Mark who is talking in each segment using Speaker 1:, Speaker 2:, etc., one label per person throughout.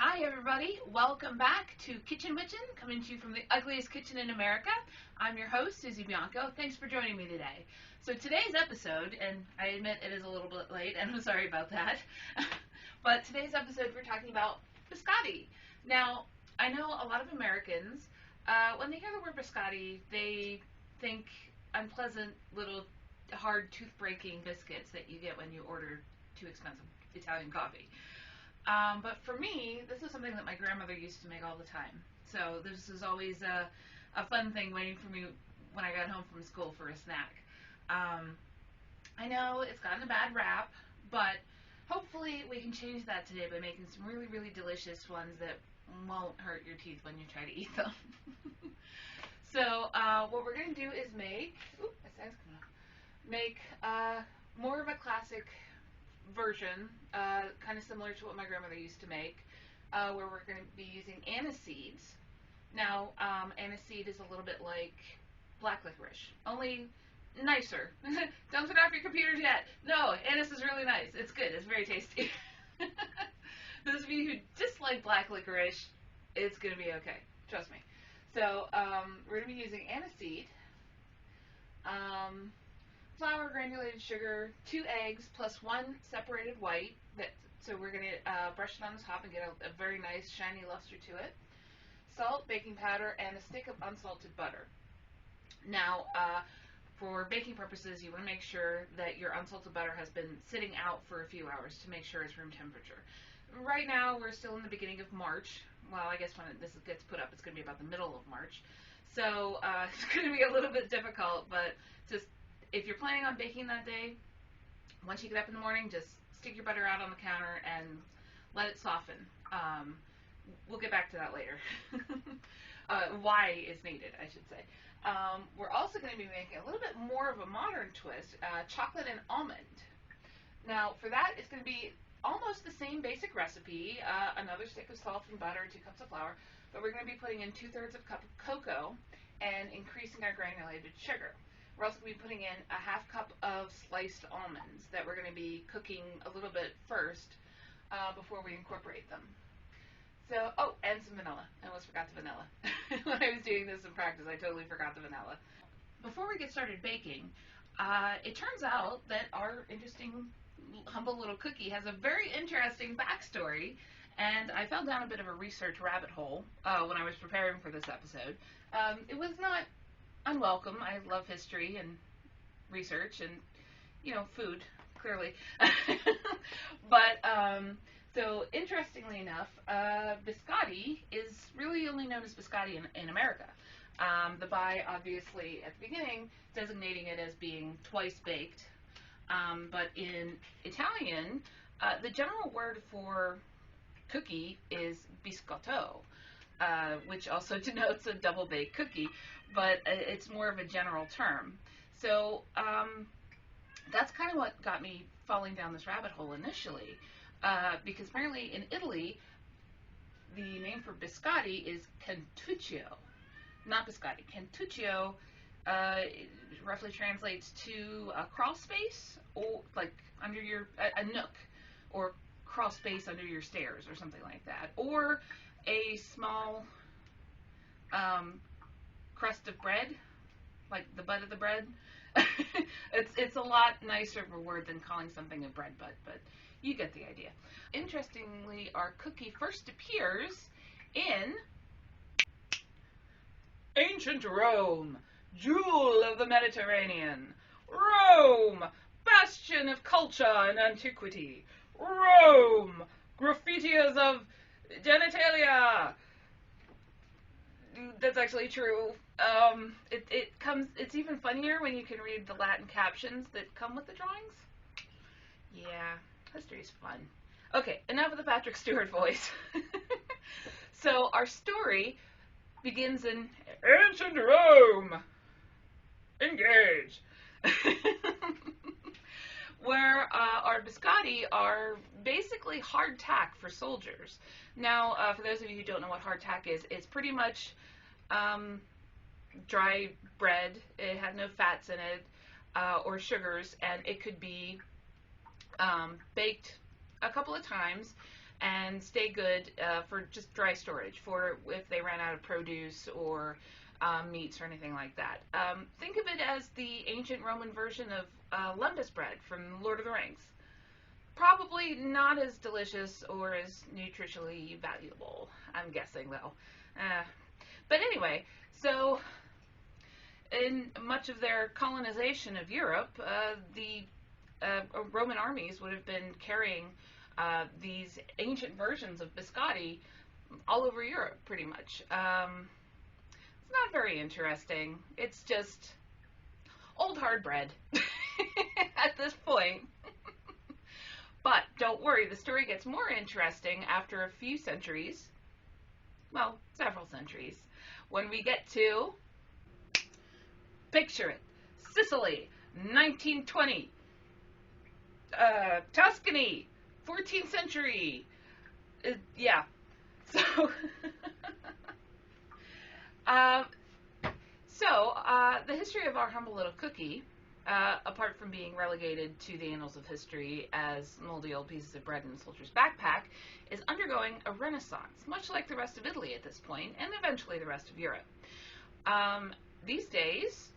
Speaker 1: Hi everybody, welcome back to Kitchen Witchin, coming to you from the ugliest kitchen in America. I'm your host, Susie Bianco. Thanks for joining me today. So today's episode, and I admit it is a little bit late, and I'm sorry about that, but today's episode we're talking about biscotti. Now, I know a lot of Americans, when they hear the word biscotti, they think unpleasant little hard tooth-breaking biscuits that you get when you order too expensive Italian coffee. But for me, this is something that my grandmother used to make all the time. So this is always a fun thing waiting for me when I got home from school for a snack. Um, I know it's gotten a bad rap, but hopefully we can change that today by making some really, really delicious ones that won't hurt your teeth when you try to eat them. So what we're going to do is make, more of a classic version, kind of similar to what my grandmother used to make, where we're going to be using anise seeds. Now, anise is a little bit like black licorice, only nicer. Don't turn off your computers yet. No, anise is really nice. It's good. It's very tasty. Those of you who dislike black licorice, it's going to be okay. Trust me. So, we're going to be using anise seed, flour, granulated sugar, 2 eggs, plus 1 separated white. So we're going to brush it on the top and get a very nice shiny luster to it. Salt, baking powder, and a stick of unsalted butter. Now, for baking purposes, you want to make sure that your unsalted butter has been sitting out for a few hours to make sure it's room temperature. Right now, we're still in the beginning of March. Well, I guess when this gets put up, it's going to be about the middle of March. So it's going to be a little bit difficult, but just if you're planning on baking that day, once you get up in the morning, just stick your butter out on the counter and let it soften. We'll get back to that later. Why is needed, I should say. We're also going to be making a little bit more of a modern twist, chocolate and almond. Now, for that, it's going to be almost the same basic recipe, another stick of salt and butter, 2 cups of flour, but we're going to be putting in 2/3 of a cup of cocoa and increasing our granulated sugar. We're also going to be putting in a 1/2 cup of sliced almonds that we're going to be cooking a little bit first before we incorporate them. So, oh, and some vanilla. I almost forgot the vanilla. When I was doing this in practice, I totally forgot the vanilla. Before we get started baking, it turns out that our interesting, humble little cookie has a very interesting backstory, and I fell down a bit of a research rabbit hole when I was preparing for this episode. It was not unwelcome. I love history and research and, food, clearly. But, so interestingly enough, biscotti is really only known as biscotti in America. The by, obviously, at the beginning, designating it as being twice baked. But in Italian, the general word for cookie is biscotto, which also denotes a double-baked cookie, but it's more of a general term. So that's kind of what got me falling down this rabbit hole initially, because apparently in Italy, the name for biscotti is cantuccio, not biscotti. Cantuccio roughly translates to a crawl space, or like under a nook, or crawl space under your stairs, or something like that, or a small crust of bread, like the butt of the bread. It's a lot nicer of a word than calling something a bread butt, but you get the idea. Interestingly, our cookie first appears in ancient Rome, jewel of the Mediterranean. Rome, bastion of culture and antiquity. Rome, graffitiers of genitalia. That's actually true. It's even funnier when you can read the Latin captions that come with the drawings. Yeah, history's fun. Okay, enough of the Patrick Stewart voice. So our story begins in ancient Rome. Engage. Where our biscotti are basically hardtack for soldiers. Now, for those of you who don't know what hardtack is, it's pretty much dry bread. It has no fats in it or sugars, and it could be baked a couple of times and stay good for just dry storage for if they ran out of produce or meats or anything like that. Think of it as the ancient Roman version of lembas bread from Lord of the Rings. Probably not as delicious or as nutritionally valuable, I'm guessing, though. But anyway, so in much of their colonization of Europe, the Roman armies would have been carrying these ancient versions of biscotti all over Europe, pretty much. It's not very interesting. It's just old hard bread at this point. But don't worry, the story gets more interesting after a few centuries. Well, several centuries. When we get to, picture it, Sicily, 1920. Tuscany, 14th century. Yeah. So, the history of our humble little cookie, apart from being relegated to the annals of history as moldy old pieces of bread in a soldier's backpack, is undergoing a renaissance, much like the rest of Italy at this point, and eventually the rest of Europe. These days,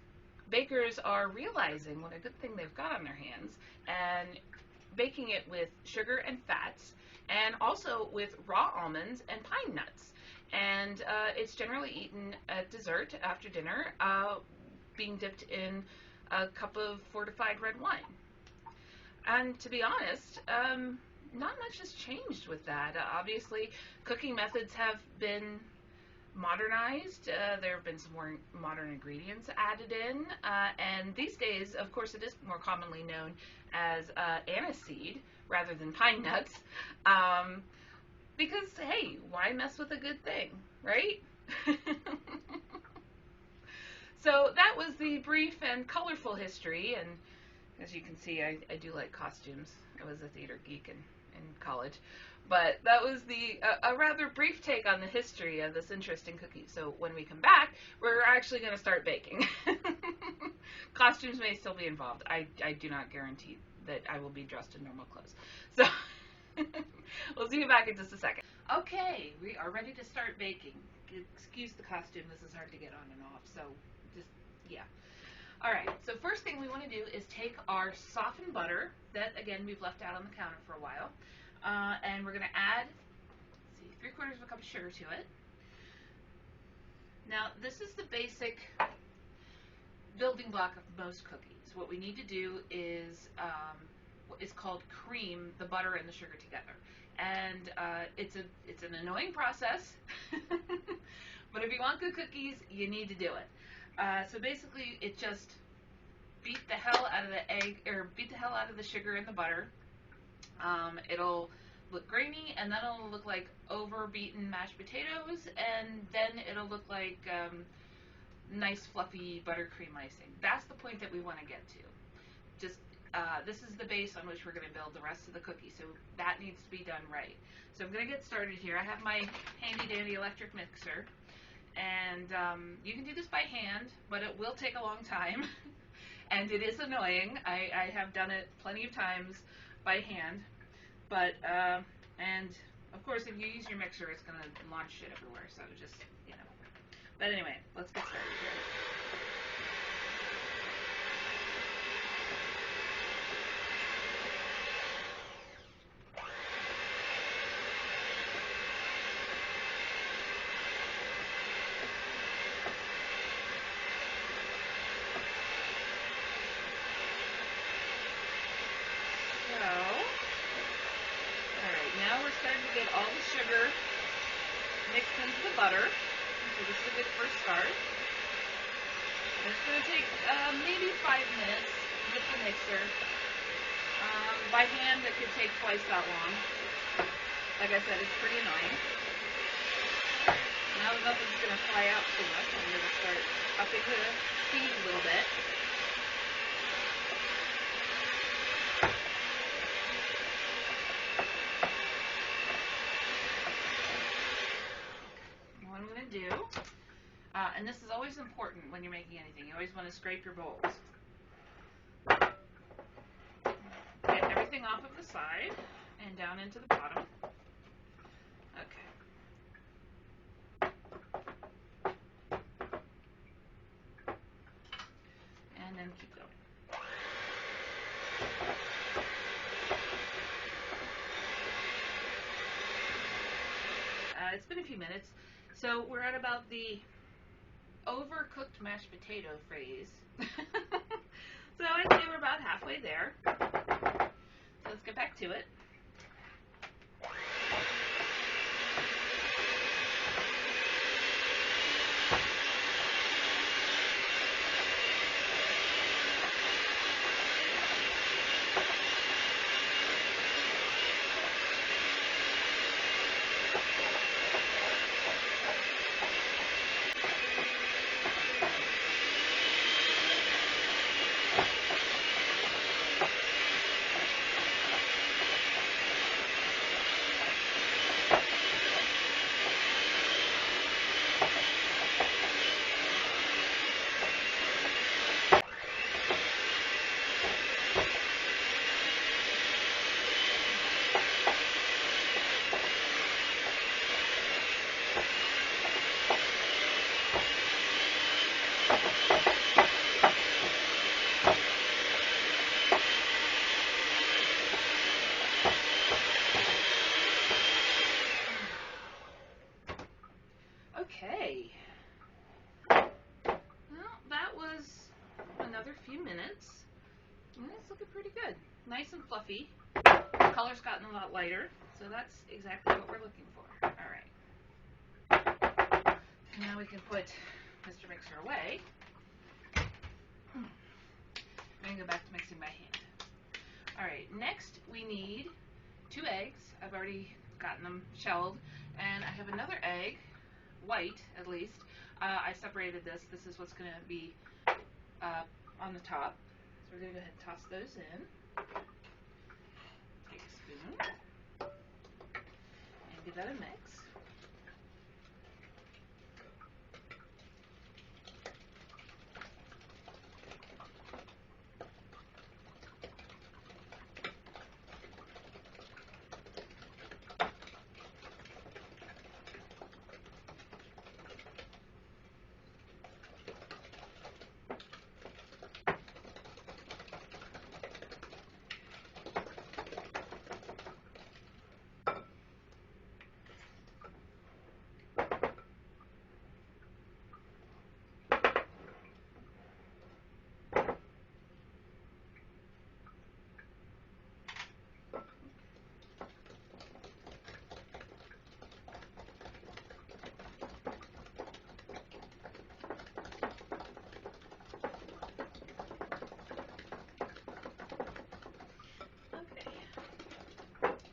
Speaker 1: bakers are realizing what a good thing they've got on their hands and baking it with sugar and fats, and also with raw almonds and pine nuts. And it's generally eaten at dessert after dinner, being dipped in a cup of fortified red wine. And to be honest, not much has changed with that. Obviously, cooking methods have been modernized. There have been some more modern ingredients added in, and these days, of course, it is more commonly known as aniseed rather than pine nuts, because, hey, why mess with a good thing, right? So that was the brief and colorful history, and as you can see, I do like costumes. I was a theater geek in college. But that was a rather brief take on the history of this interesting cookie. So when we come back, we're actually going to start baking. Costumes may still be involved. I do not guarantee that I will be dressed in normal clothes. So we'll see you back in just a second. Okay, we are ready to start baking. Excuse the costume. This is hard to get on and off. So just, yeah. All right, so first thing we want to do is take our softened butter that, again, we've left out on the counter for a while. And we're going to add, let's see, 3/4 of a cup of sugar to it. Now, this is the basic building block of most cookies. What we need to do is what is called cream the butter and the sugar together. And it's an annoying process, but if you want good cookies, you need to do it. So basically, it just beat the hell out of the egg, or beat the hell out of the sugar and the butter. It'll look grainy, and then it'll look like over-beaten mashed potatoes, and then it'll look like nice fluffy buttercream icing. That's the point that we want to get to. Just this is the base on which we're going to build the rest of the cookie, so that needs to be done right. So I'm going to get started here. I have my handy-dandy electric mixer, and you can do this by hand, but it will take a long time, and it is annoying. I have done it plenty of times by hand. But, and of course, if you use your mixer, it's going to launch shit everywhere, so just, you know. But anyway, let's get started here. Now we're starting to get all the sugar mixed into the butter. So this is a good first start. And it's going to take maybe 5 minutes with the mixer. By hand, it could take twice that long. Like I said, it's pretty annoying. Now nothing's going to fly out too much. I'm going to start upping the speed a little bit. Do, and this is always important when you're making anything. You always want to scrape your bowls. Get everything off of the side and down into the bottom. it's been a few minutes. So we're at about the overcooked mashed potato phase. So I'd say we're about halfway there. So let's get back to it. Okay. Well, that was another few minutes. And it's looking pretty good. Nice and fluffy. The color's gotten a lot lighter, so that's exactly what we're looking for. Alright. Now we can put Mr. Mixer away. I'm going to go back to mixing by hand. Alright, next we need 2 eggs. I've already gotten them shelled. And I have another egg, white at least. I separated this. This is what's going to be on the top. So we're going to go ahead and toss those in. Take a spoon and give that a mix.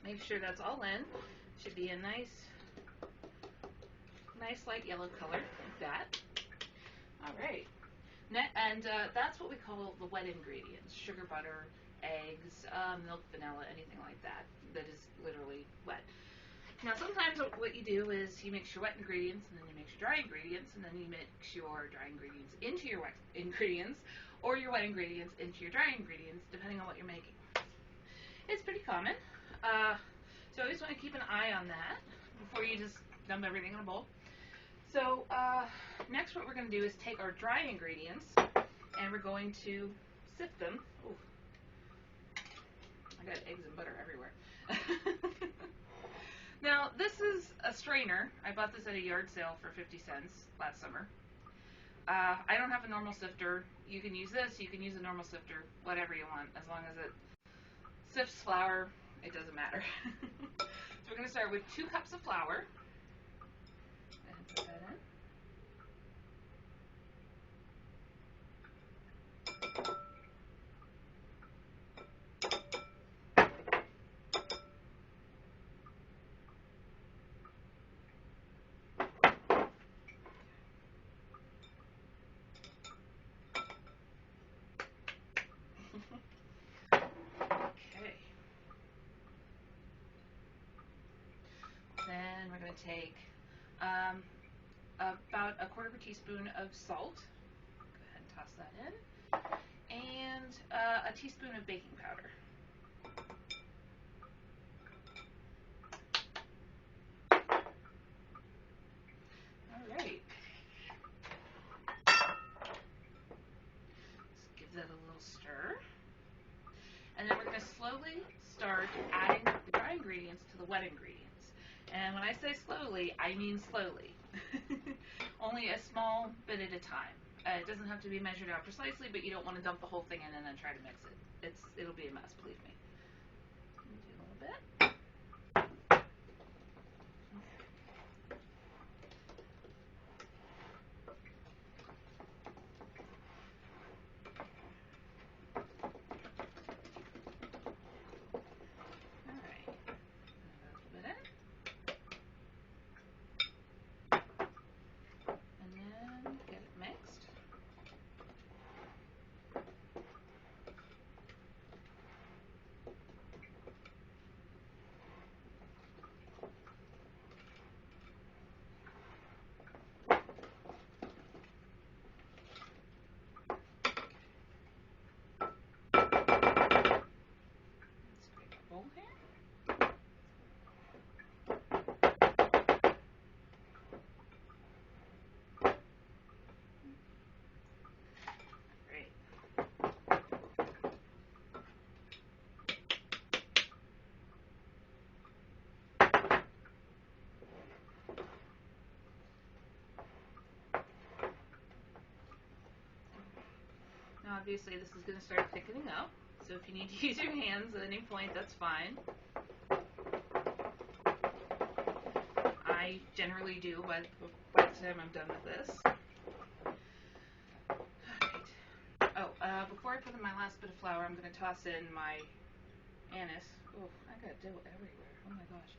Speaker 1: Make sure that's all in. Should be a nice light yellow color like that. All right. And that's what we call the wet ingredients: sugar, butter, eggs, milk, vanilla, anything like that that is literally wet. Now sometimes what you do is you mix your wet ingredients and then you mix your dry ingredients and then you mix your dry ingredients into your wet ingredients or your wet ingredients into your dry ingredients, depending on what you're making. It's pretty common. So always want to keep an eye on that before you just dump everything in a bowl. So next what we're going to do is take our dry ingredients and we're going to sift them. Ooh, I got eggs and butter everywhere. Now this is a strainer. I bought this at a yard sale for 50 cents last summer. I don't have a normal sifter. You can use this, you can use a normal sifter, whatever you want, as long as it sifts flour, it doesn't matter. So we're going to start with 2 cups of flour. And put that in. Okay. Then we're going to take about a 1/4 teaspoon of salt. Go ahead and toss that in. And a teaspoon of baking powder. Alright. Let's give that a little stir. And then we're going to slowly start adding the dry ingredients to the wet ingredients. And when I say slowly, I mean slowly. Only a small bit at a time. It doesn't have to be measured out precisely, but you don't want to dump the whole thing in and then try to mix it. It'll be a mess, believe me. Do a little bit. Now obviously this is going to start thickening up, so if you need to use your hands at any point, that's fine. I generally do by the time I'm done with this. Alright. Oh, before I put in my last bit of flour, I'm going to toss in my anise. Oh, I got dough everywhere. Oh my gosh.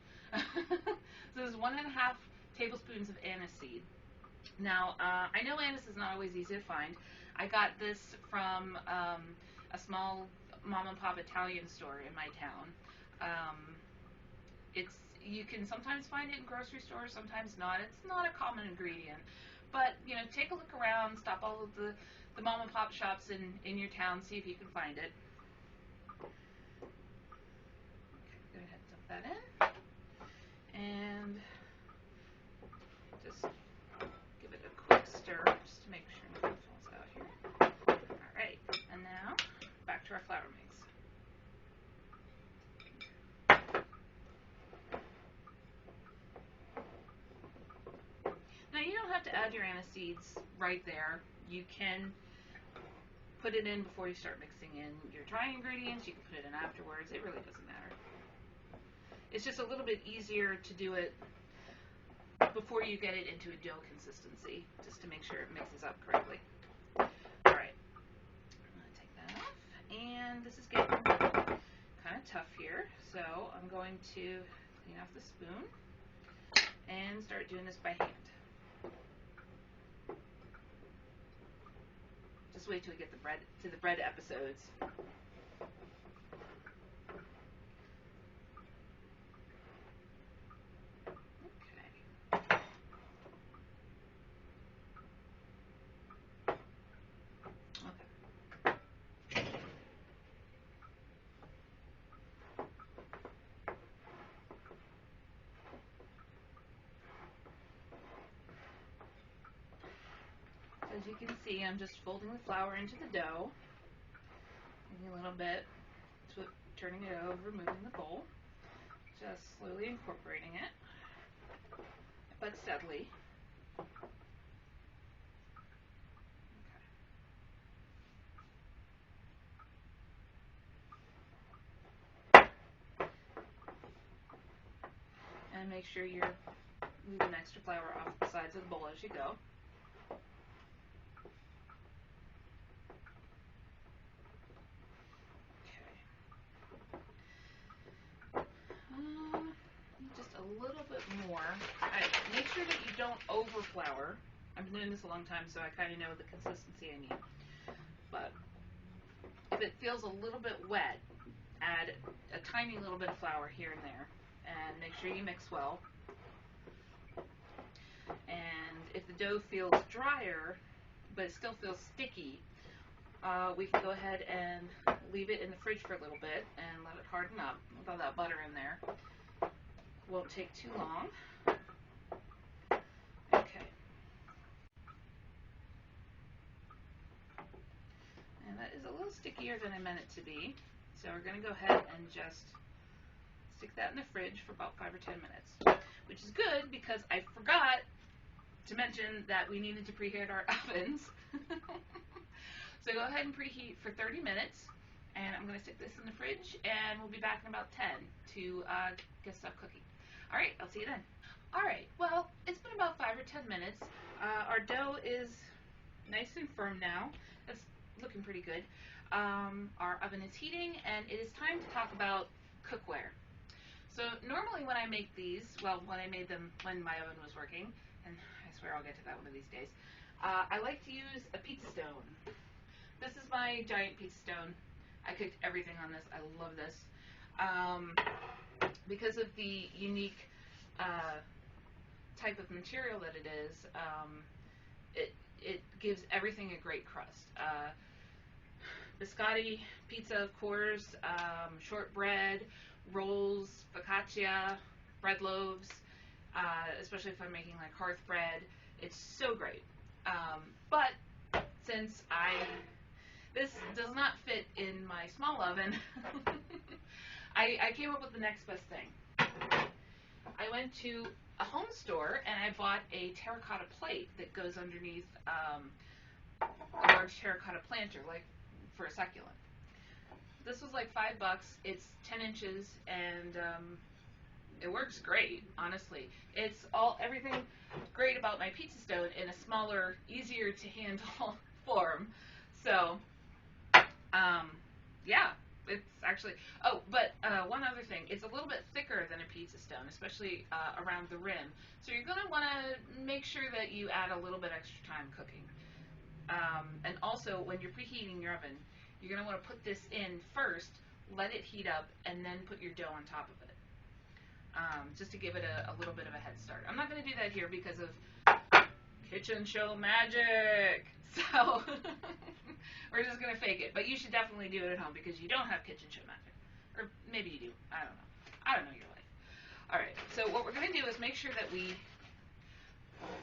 Speaker 1: So this is 1.5 tablespoons of anise seed. Now, I know anise is not always easy to find. I got this from a small mom and pop Italian store in my town. You can sometimes find it in grocery stores, sometimes not. It's not a common ingredient. But, you know, take a look around, stop all of the mom and pop shops in your town, see if you can find it. Okay, go ahead and dump that in. And just give it a quick stir, just to make sure nothing falls out here. Alright, and now, back to our flour mix. Now you don't have to add your anise seeds right there. You can put it in before you start mixing in your dry ingredients. You can put it in afterwards. It really doesn't matter. It's just a little bit easier to do it before you get it into a dough consistency, just to make sure it mixes up correctly. Alright, I'm going to take that off. And this is getting kind of tough here, so I'm going to clean off the spoon and start doing this by hand. Just wait till we get to the bread episodes. As you can see, I'm just folding the flour into the dough, a little bit, turning it over, moving the bowl, just slowly incorporating it, but steadily. Okay. And make sure you're moving extra flour off the sides of the bowl as you go. Just a little bit more. Make sure that you don't over flour. I've been doing this a long time, so I kind of know the consistency I need. But if it feels a little bit wet, add a tiny little bit of flour here and there, and make sure you mix well. And if the dough feels drier, but it still feels sticky, we can go ahead and leave it in the fridge for a little bit and let it harden up with all that butter in there. Won't take too long. Okay. And that is a little stickier than I meant it to be. So we're going to go ahead and just stick that in the fridge for about 5 or 10 minutes. which is good because I forgot to mention that we needed to preheat our ovens. So go ahead and preheat for 30 minutes, and I'm going to stick this in the fridge, and we'll be back in about 10 to get stuff cooking. All right, I'll see you then. All right, well, it's been about 5 or 10 minutes. Our dough is nice and firm now. It's looking pretty good. Our oven is heating, and it is time to talk about cookware. So normally when I make these, well, when I made them when my oven was working, and I swear I'll get to that one of these days, I like to use a pizza stone. This is my giant pizza stone. I cooked everything on this. I love this. Because of the unique type of material that it is, it gives everything a great crust. Biscotti pizza, of course, shortbread, rolls, focaccia, bread loaves, especially if I'm making like hearth bread. It's so great. But since this does not fit in my small oven, I came up with the next best thing. I went to a home store and I bought a terracotta plate that goes underneath a large terracotta planter, like for a succulent. This was like $5. It's 10 inches and it works great, honestly. It's everything great about my pizza stone in a smaller, easier to handle form. So, yeah, it's actually, but one other thing, it's a little bit thicker than a pizza stone, especially around the rim. So you're gonna wanna make sure that you add a little bit extra time cooking. And also, when you're preheating your oven, you're gonna wanna put this in first, let it heat up, and then put your dough on top of it. Just to give it a little bit of a head start. I'm not going to do that here because of kitchen show magic. So we're just going to fake it. But you should definitely do it at home because you don't have kitchen show magic. Or maybe you do. I don't know. I don't know your life. Alright, so what we're going to do is make sure that we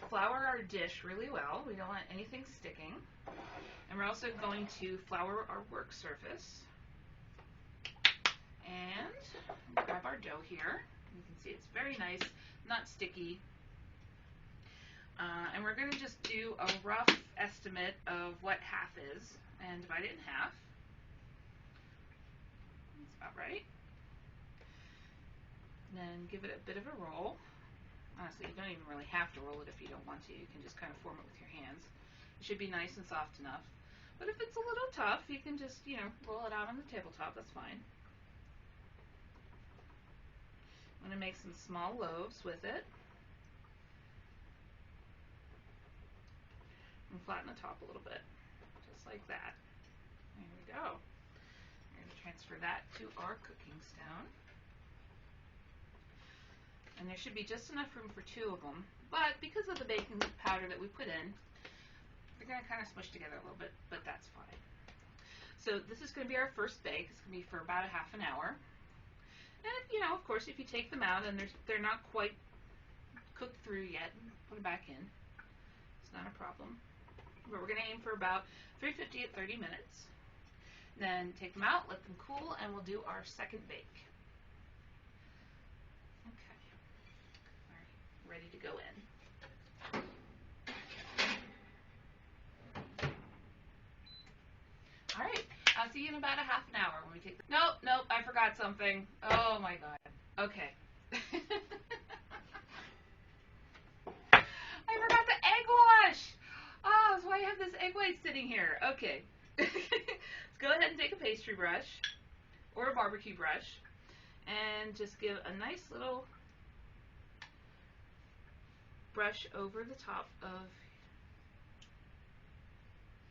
Speaker 1: flour our dish really well. We don't want anything sticking. And we're also going to flour our work surface. And grab our dough here. You can see it's very nice, not sticky. And we're going to just do a rough estimate of what half is and divide it in half. That's about right. And then give it a bit of a roll. Honestly, you don't even really have to roll it if you don't want to. You can just kind of form it with your hands. It should be nice and soft enough. But if it's a little tough, you can just, roll it out on the tabletop. That's fine. I'm going to make some small loaves with it. And flatten the top a little bit, just like that. There we go. We're going to transfer that to our cooking stone. And there should be just enough room for 2 of them, but because of the baking powder that we put in, they're going to kind of smush together a little bit, but that's fine. So this is going to be our first bake. It's going to be for about a half an hour. And, of course, if you take them out and they're not quite cooked through yet, put them back in. It's not a problem. But we're going to aim for about 350 at 30 minutes. Then take them out, let them cool, and we'll do our second bake. Okay. All right, ready to go in. All right. I'll see you in about a half an hour when we take the... Nope, I forgot something. Oh my god. Okay. I forgot the egg wash! Oh, that's why I have this egg white sitting here. Okay. Let's go ahead and take a pastry brush or a barbecue brush and just give a nice little brush over the top of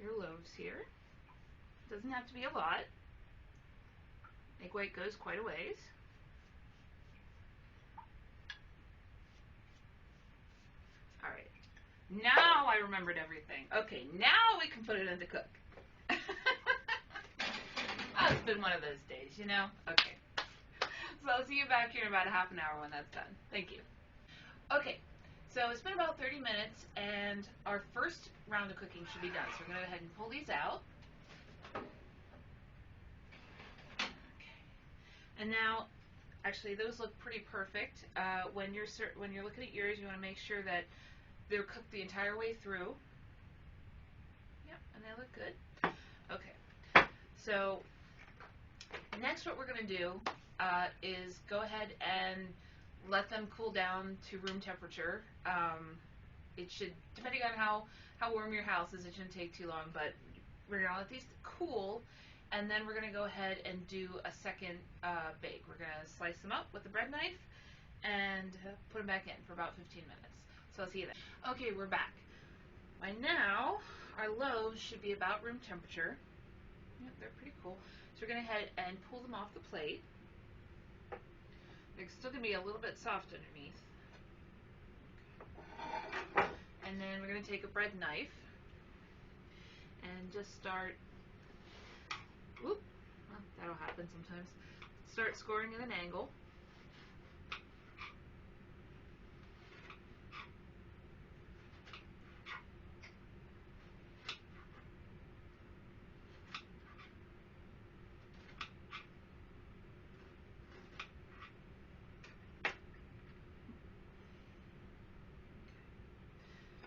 Speaker 1: your loaves here. Doesn't have to be a lot. Egg white goes quite a ways. Alright. Now I remembered everything. Okay, now we can put it in to cook. Oh, it's been one of those days, Okay. So I'll see you back here in about a half an hour when that's done. Thank you. Okay, so it's been about 30 minutes and our first round of cooking should be done. So we're going to go ahead and pull these out. Okay. And now Actually, those look pretty perfect. When you're looking at yours, you want to make sure that they're cooked the entire way through. Yep, and they look good. Okay, so next what we're going to do is go ahead and let them cool down to room temperature. It should, depending on how warm your house is, it shouldn't take too long, but we're going to let these cool, and then we're going to go ahead and do a second bake. We're going to slice them up with a bread knife and put them back in for about 15 minutes. So I'll see you then. Okay, we're back. By now, our loaves should be about room temperature. Yep, they're pretty cool. So we're going to head and pull them off the plate. They're still going to be a little bit soft underneath. And then we're going to take a bread knife and just start, whoop, well, that'll happen sometimes. Start scoring at an angle.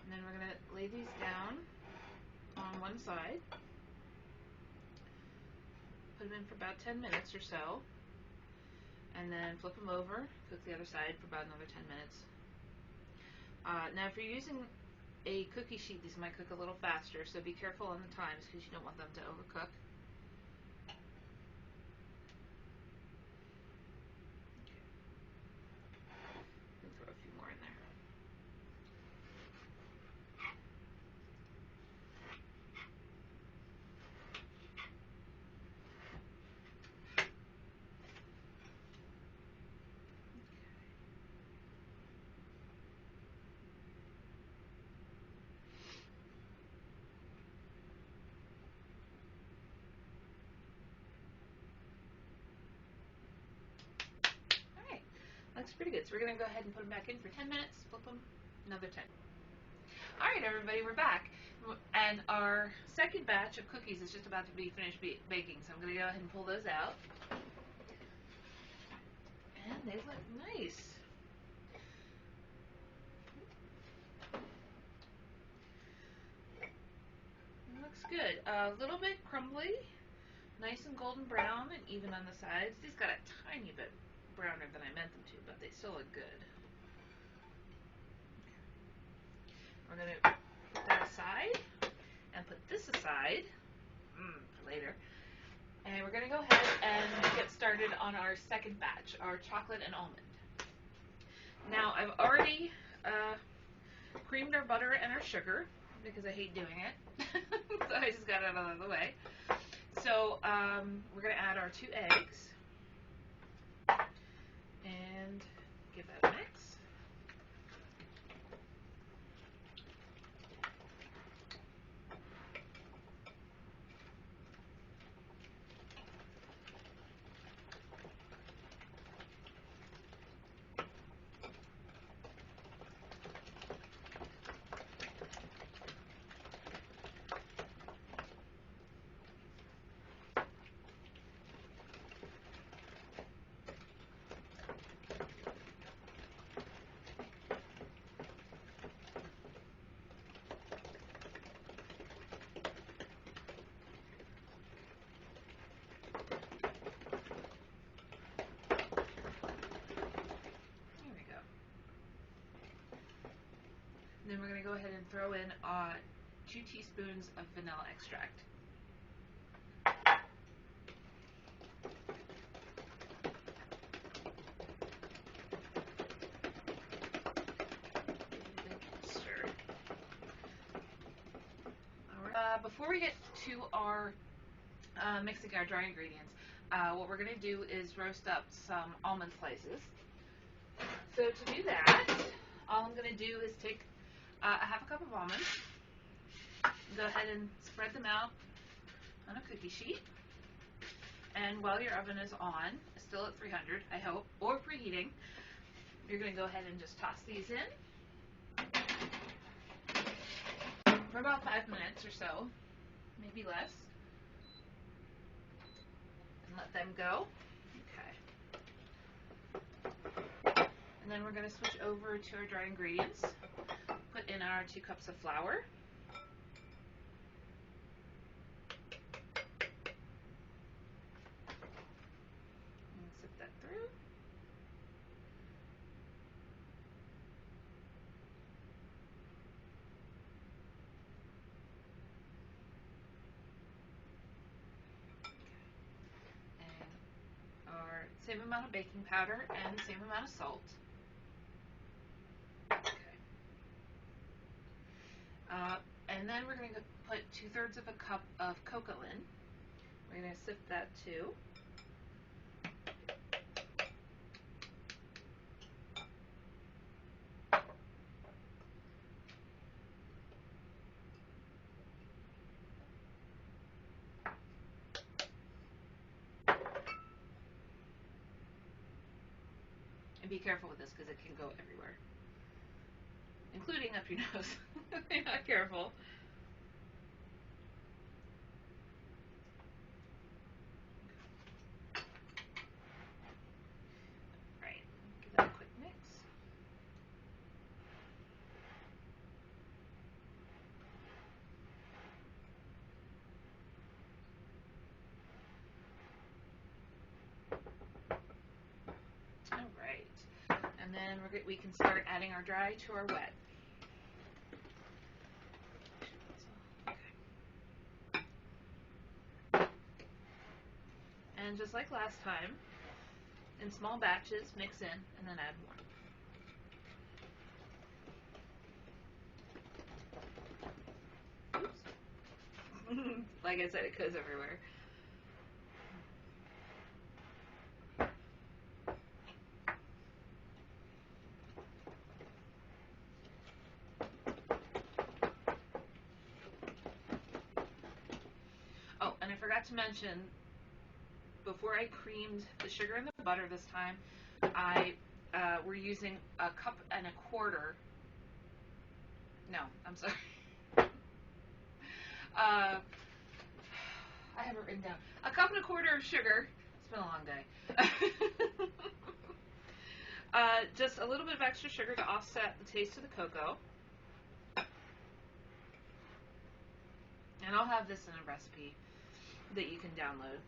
Speaker 1: And then we're going to lay these down on one side. Put them in for about 10 minutes or so. And then flip them over, cook the other side for about another 10 minutes. Now if you're using a cookie sheet, these might cook a little faster, so be careful on the times because you don't want them to overcook. Throw a few more in there. Alright, looks pretty good. So we're going to go ahead and put them back in for 10 minutes, flip them, another 10. Alright everybody, we're back. And our second batch of cookies is just about to be finished baking, so I'm going to go ahead and pull those out. And they look nice. It looks good. A little bit crumbly, nice and golden brown and even on the sides. These got a tiny bit browner than I meant them to, but they still look good. We're going to put that aside and put this aside for later. And we're going to go ahead and get started on our second batch, our chocolate and almond. Now I've already creamed our butter and our sugar because I hate doing it. So I just got it out of the way. So we're going to add our 2 eggs and give that a mix. Then we're going to go ahead and throw in 2 teaspoons of vanilla extract. Stir. Before we get to our mixing our dry ingredients, what we're going to do is roast up some almond slices. So to do that, all I'm going to do is take a half a cup of almonds, go ahead and spread them out on a cookie sheet, and while your oven is on, still at 300 I hope, or preheating, you're going to go ahead and just toss these in for about 5 minutes or so, maybe less, and let them go. Okay. then we're going to switch over to our dry ingredients. Put in our 2 cups of flour. And sip that through. Our same amount of baking powder and the same amount of salt. Okay. And then we're going to put 2/3 of a cup of cocoa in. We're going to sift that too. And be careful with this because it can go everywhere, including up your nose if you're not careful. Right, give that a quick mix. All right, and then we can start adding our dry to our wet. And just like last time, in small batches, mix in and then add more. Oops. Like I said, it goes everywhere. Oh, and I forgot to mention, before I creamed the sugar and the butter this time, we're using 1.25 cups. No, I'm sorry. I have it written down. 1.25 cups of sugar. It's been a long day. Just a little bit of extra sugar to offset the taste of the cocoa. And I'll have this in a recipe that you can download.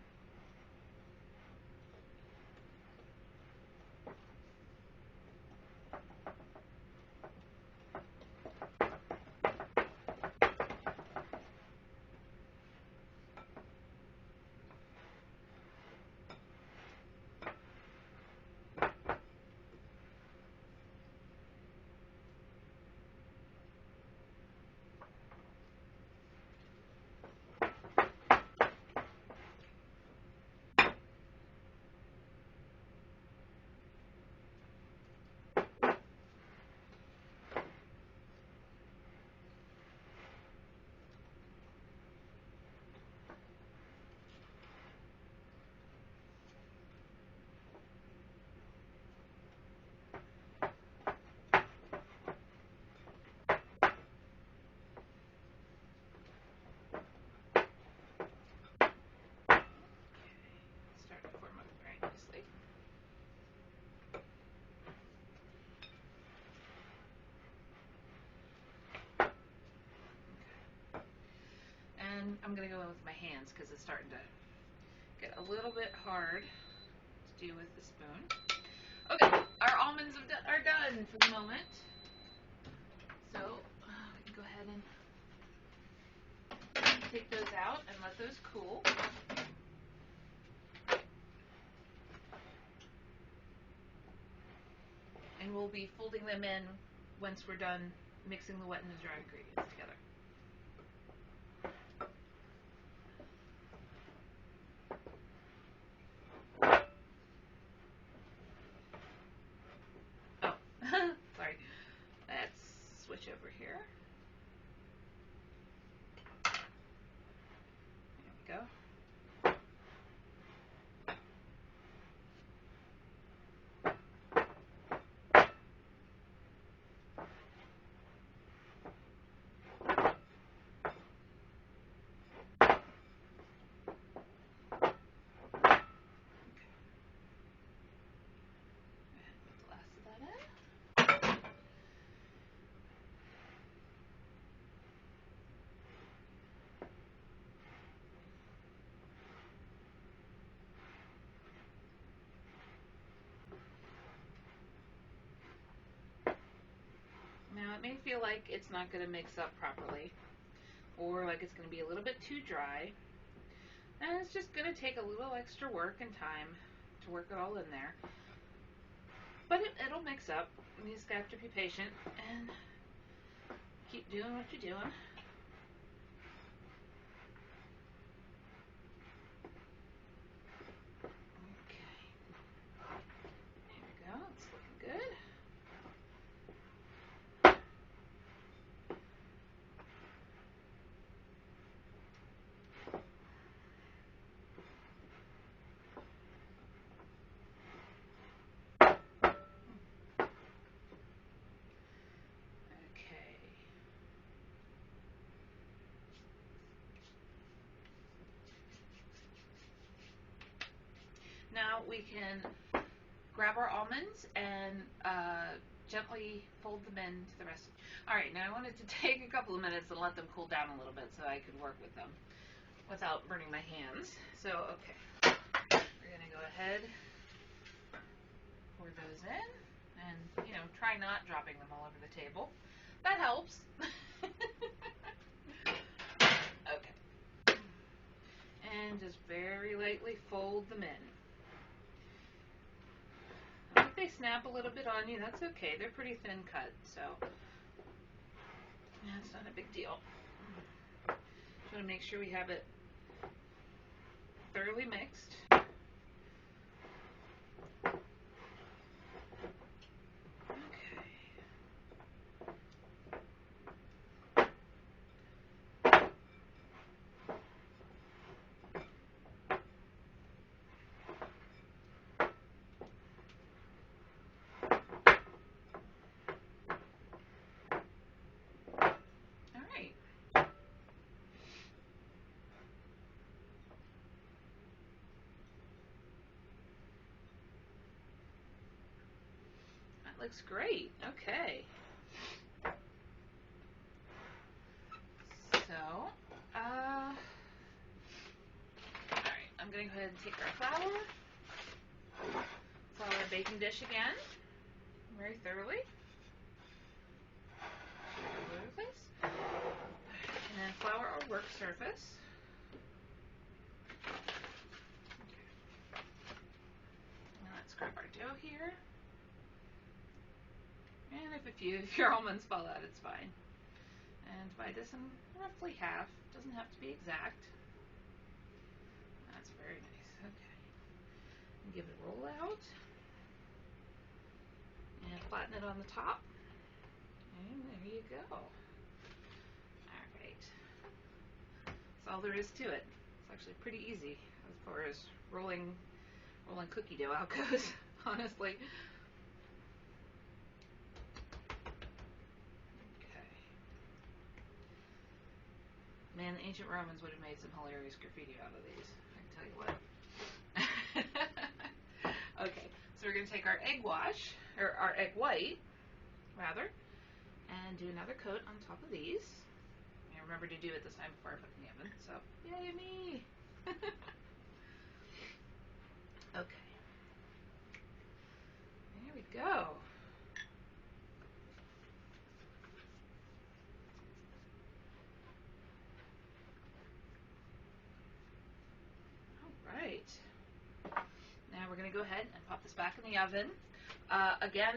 Speaker 1: And I'm going to go in with my hands because it's starting to get a little bit hard to do with the spoon. Okay, our almonds are done for the moment. So we can go ahead and take those out and let those cool. And we'll be folding them in once we're done mixing the wet and the dry ingredients together. Sorry. Let's switch over here. There we go. Put the last of that in. It may feel like it's not going to mix up properly, or like it's going to be a little bit too dry. And it's just going to take a little extra work and time to work it all in there. But it'll mix up. You just have to be patient and keep doing what you're doing. Okay. There we go. It's looking good. Now we can grab our almonds and gently fold them into the rest. Alright, now I wanted to take a couple of minutes and let them cool down a little bit so I could work with them without burning my hands. So, okay, we're going to go ahead, pour those in, and, try not dropping them all over the table. That helps. Okay. And just very lightly fold them in. If they snap a little bit on you, that's okay. They're pretty thin cut, so that's not a big deal. Just want to make sure we have it thoroughly mixed. Looks great. Okay. So, alright, I'm going to go ahead and take our flour, flour our baking dish again, very thoroughly. All over the place. And then flour our work surface. Now let's grab our dough here. And if your almonds fall out, it's fine. And divide this in roughly half. Doesn't have to be exact. That's very nice. Okay. And give it a roll out. And flatten it on the top. And there you go. Alright. That's all there is to it. It's actually pretty easy as far as rolling cookie dough out goes, honestly. Man, the ancient Romans would have made some hilarious graffiti out of these, I can tell you what. Okay, so we're going to take our egg wash, or our egg white, rather, and do another coat on top of these. And remember to do it this time before I put it in the oven, so yay me! Okay. There we go. Alright. Now we're going to go ahead and pop this back in the oven. Again,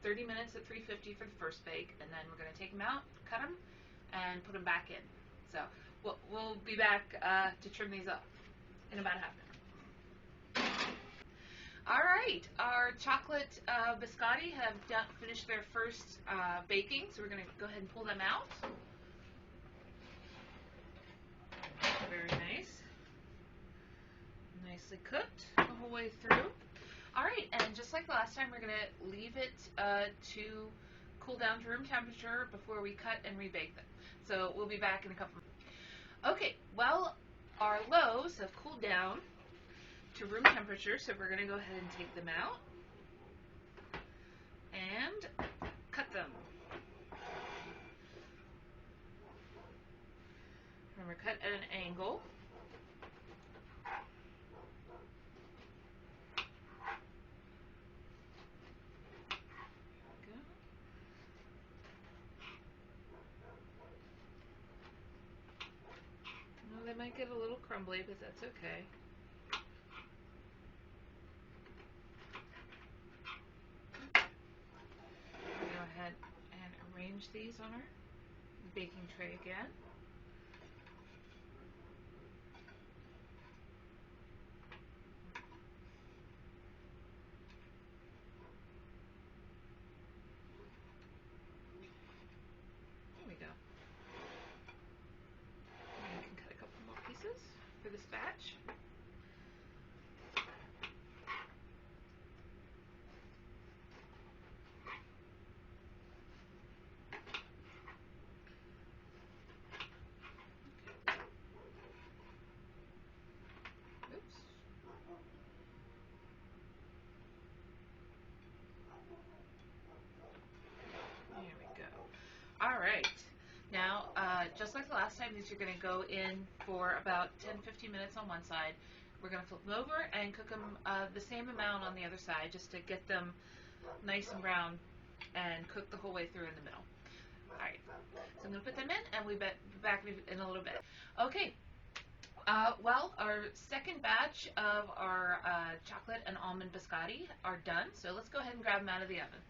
Speaker 1: 30 minutes at 350 for the first bake, and then we're going to take them out, cut them, and put them back in. So we'll be back to trim these up in about half an hour. Alright, our chocolate biscotti have finished their first baking, so we're going to go ahead and pull them out. Very nice. Nicely cooked the whole way through. Alright, and just like the last time, we're going to leave it to cool down to room temperature before we cut and rebake them. So we'll be back in a couple minutes. Okay, well, our loaves have cooled down to room temperature, so we're going to go ahead and take them out and cut them. Remember, cut at an angle. crumbly, but that's okay. We'll go ahead and arrange these on our baking tray again. There we go. And I can cut a couple more pieces for this batch. Oops. There we go. All right. Now, just like the last time, these are going to go in for about 10-15 minutes on one side. We're going to flip them over and cook them the same amount on the other side, just to get them nice and brown and cook the whole way through in the middle. All right. So I'm going to put them in, and we'll be back in a little bit. Okay. Well, our second batch of our chocolate and almond biscotti are done. So let's go ahead and grab them out of the oven.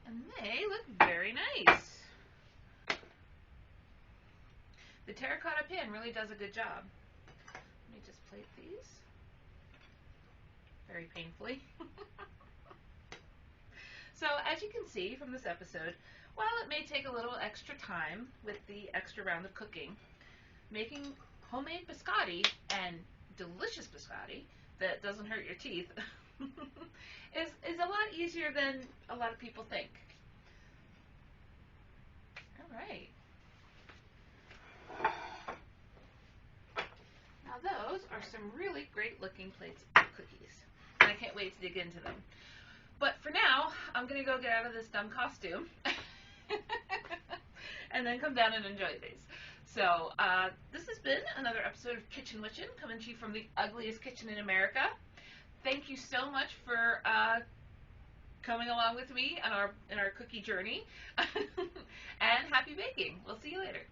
Speaker 1: And they look very nice. The terracotta pan really does a good job. Let me just plate these very painfully. So as you can see from this episode, while it may take a little extra time with the extra round of cooking, making homemade biscotti and delicious biscotti that doesn't hurt your teeth is a lot easier than a lot of people think. All right. Now those are some really great looking plates of cookies, and I can't wait to dig into them. But for now, I'm going to go get out of this dumb costume and then come down and enjoy these. So this has been another episode of Kitchen Witchin, coming to you from the ugliest kitchen in America. Thank you so much for coming along with me on in our cookie journey, and happy baking. We'll see you later.